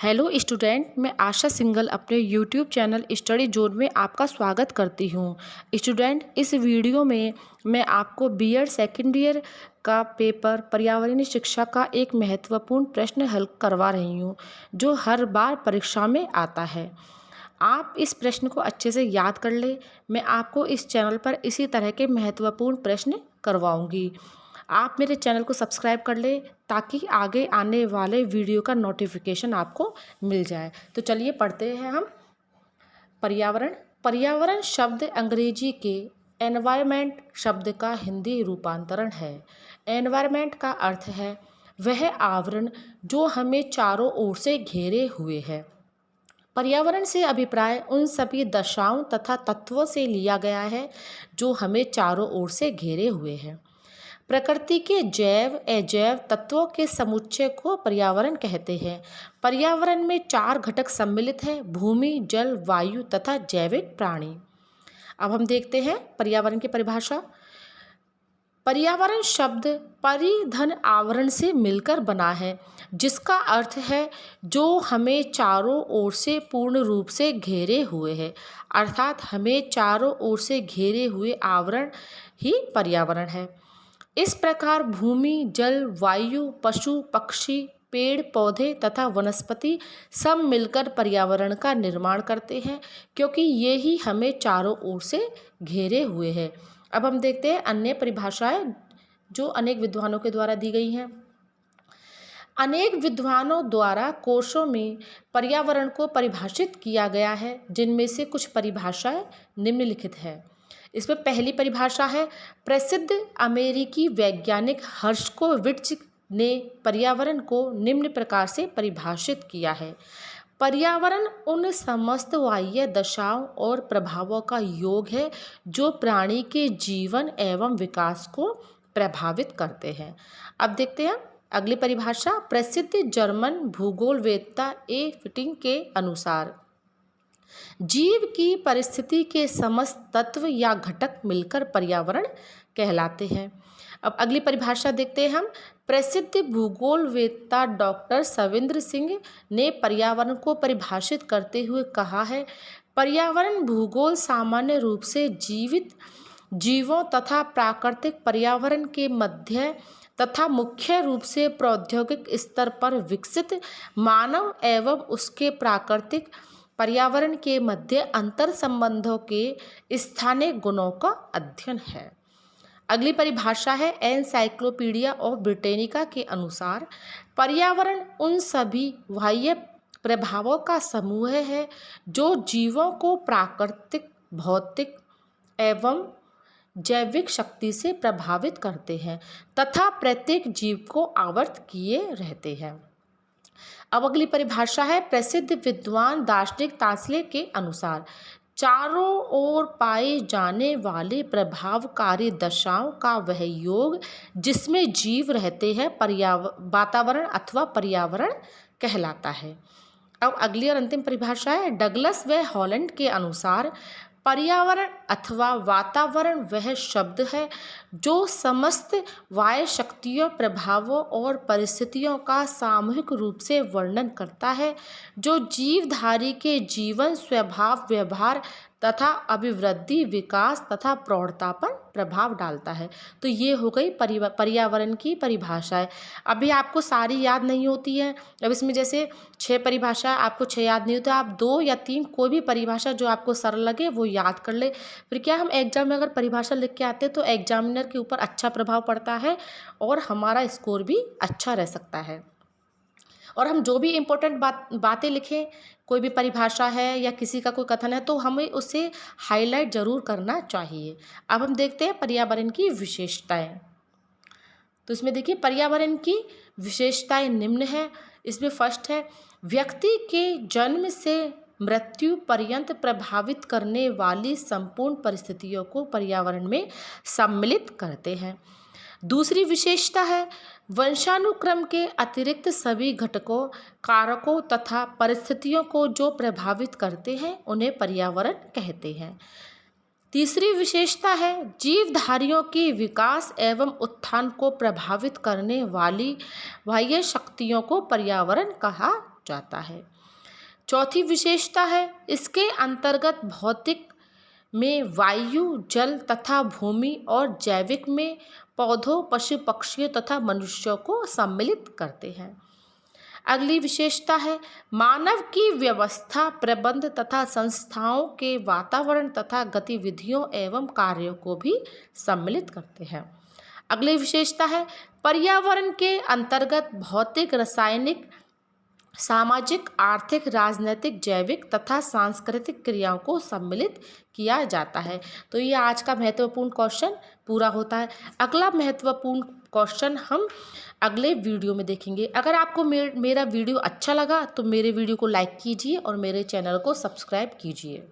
Hello student, मैं आशा सिंघल अपने YouTube channel study zone में आपका स्वागत करती हूँ। स्टूडेंट, इस वीडियो में मैं आपको बीएड सेकेंड ईयर का पेपर पर्यावरणीय शिक्षा का एक महत्वपूर्ण प्रश्न हल करवा रही हूँ जो हर बार परीक्षा में आता है। आप इस प्रश्न को अच्छे से याद कर ले। मैं आपको इस चैनल पर इसी तरह के महत्वपूर्ण प्रश्न करवाऊंगी। आप मेरे चैनल को सब्सक्राइब कर ले ताकि आगे आने वाले वीडियो का नोटिफिकेशन आपको मिल जाए। तो चलिए पढ़ते हैं हम। पर्यावरण। पर्यावरण शब्द अंग्रेजी के एनवायरमेंट शब्द का हिंदी रूपांतरण है। एनवायरमेंट का अर्थ है वह आवरण जो हमें चारों ओर से घेरे हुए है। पर्यावरण से अभिप्राय उन सभी दशाओं तथा तत्वों से लिया गया है जो हमें चारों ओर से घेरे हुए हैं। प्रकृति के जैव अजैव तत्वों के समुच्चय को पर्यावरण कहते हैं। पर्यावरण में 4 घटक सम्मिलित हैं: भूमि, जल, वायु तथा जैविक प्राणी। अब हम देखते हैं पर्यावरण की परिभाषा। पर्यावरण शब्द परिधन आवरण से मिलकर बना है, जिसका अर्थ है जो हमें चारों ओर से पूर्ण रूप से घेरे हुए है। अर्थात हमें चारों ओर से घेरे हुए आवरण ही पर्यावरण है। इस प्रकार भूमि, जल, वायु, पशु पक्षी, पेड़ पौधे तथा वनस्पति सब मिलकर पर्यावरण का निर्माण करते हैं, क्योंकि ये ही हमें चारों ओर से घेरे हुए हैं। अब हम देखते हैं अन्य परिभाषाएं जो अनेक विद्वानों के द्वारा दी गई हैं। अनेक विद्वानों द्वारा कोशों में पर्यावरण को परिभाषित किया गया है, जिनमें से कुछ परिभाषाएं निम्नलिखित है। इसमें पहली परिभाषा है, प्रसिद्ध अमेरिकी वैज्ञानिक हर्शकोविट्ज ने पर्यावरण को निम्न प्रकार से परिभाषित किया है। पर्यावरण उन समस्त बाह्य दशाओं और प्रभावों का योग है जो प्राणी के जीवन एवं विकास को प्रभावित करते हैं। अब देखते हैं अगली परिभाषा। प्रसिद्ध जर्मन भूगोलवेत्ता ए फिटिंग के अनुसार जीव की परिस्थिति के समस्त तत्व या घटक मिलकर पर्यावरण कहलाते हैं। अब अगली परिभाषा देखते हैं हम। प्रसिद्ध भूगोलवेत्ता डॉक्टर सविंद्र सिंह ने पर्यावरण को परिभाषित करते हुए कहा है, पर्यावरण भूगोल सामान्य रूप से जीवित जीवों तथा प्राकृतिक पर्यावरण के मध्य तथा मुख्य रूप से प्रौद्योगिक स्तर पर विकसित मानव एवं उसके प्राकृतिक पर्यावरण के मध्य अंतर संबंधों के स्थानीय गुणों का अध्ययन है। अगली परिभाषा है एनसाइक्लोपीडिया ऑफ ब्रिटेनिका के अनुसार पर्यावरण उन सभी बाह्य प्रभावों का समूह है जो जीवों को प्राकृतिक, भौतिक एवं जैविक शक्ति से प्रभावित करते हैं तथा प्रत्येक जीव को आवर्त किए रहते हैं। अब अगली परिभाषा है प्रसिद्ध विद्वान दार्शनिक तास्ले के अनुसार चारों ओर पाए जाने वाले प्रभावकारी दशाओं का वह योग जिसमें जीव रहते हैं वातावरण अथवा पर्यावरण कहलाता है। अब अगली और अंतिम परिभाषा है डगलस व हॉलैंड के अनुसार पर्यावरण अथवा वातावरण वह शब्द है जो समस्त बाह्य शक्तियों, प्रभावों और परिस्थितियों का सामूहिक रूप से वर्णन करता है जो जीवधारी के जीवन, स्वभाव, व्यवहार तथा अभिवृद्धि, विकास तथा प्रौढ़ता पर प्रभाव डालता है। तो ये हो गई पर्यावरण की परिभाषाएं। अभी आपको सारी याद नहीं होती है। अब इसमें जैसे 6 परिभाषा आपको 6 याद नहीं होती, आप 2 या 3 कोई भी परिभाषा जो आपको सरल लगे वो याद कर ले। फिर क्या हम एग्जाम में अगर परिभाषा लिख के आते हैं तो एग्जामिनर के ऊपर अच्छा प्रभाव पड़ता है और हमारा स्कोर भी अच्छा रह सकता है। और हम जो भी इम्पोर्टेंट बातें लिखें, कोई भी परिभाषा है या किसी का कोई कथन है तो हमें उसे हाईलाइट जरूर करना चाहिए। अब हम देखते हैं पर्यावरण की विशेषताएं। तो इसमें देखिए पर्यावरण की विशेषताएं निम्न है। इसमें फर्स्ट है व्यक्ति के जन्म से मृत्यु पर्यंत प्रभावित करने वाली संपूर्ण परिस्थितियों को पर्यावरण में सम्मिलित करते हैं। दूसरी विशेषता है वंशानुक्रम के अतिरिक्त सभी घटकों, कारकों तथा परिस्थितियों को जो प्रभावित करते हैं उन्हें पर्यावरण कहते हैं। तीसरी विशेषता है जीवधारियों के विकास एवं उत्थान को प्रभावित करने वाली बाह्य शक्तियों को पर्यावरण कहा जाता है। चौथी विशेषता है, इसके अंतर्गत भौतिक में वायु, जल तथा भूमि और जैविक में पौधों, पशु पक्षियों तथा मनुष्यों को सम्मिलित करते हैं। अगली विशेषता है, मानव की व्यवस्था, प्रबंध तथा संस्थाओं के वातावरण तथा गतिविधियों एवं कार्यों को भी सम्मिलित करते हैं। अगली विशेषता है, पर्यावरण के अंतर्गत भौतिक, रासायनिक, सामाजिक, आर्थिक, राजनैतिक, जैविक तथा सांस्कृतिक क्रियाओं को सम्मिलित किया जाता है। तो ये आज का महत्वपूर्ण क्वेश्चन पूरा होता है। अगला महत्वपूर्ण क्वेश्चन हम अगले वीडियो में देखेंगे। अगर आपको मेरा वीडियो अच्छा लगा तो मेरे वीडियो को लाइक कीजिए और मेरे चैनल को सब्सक्राइब कीजिए।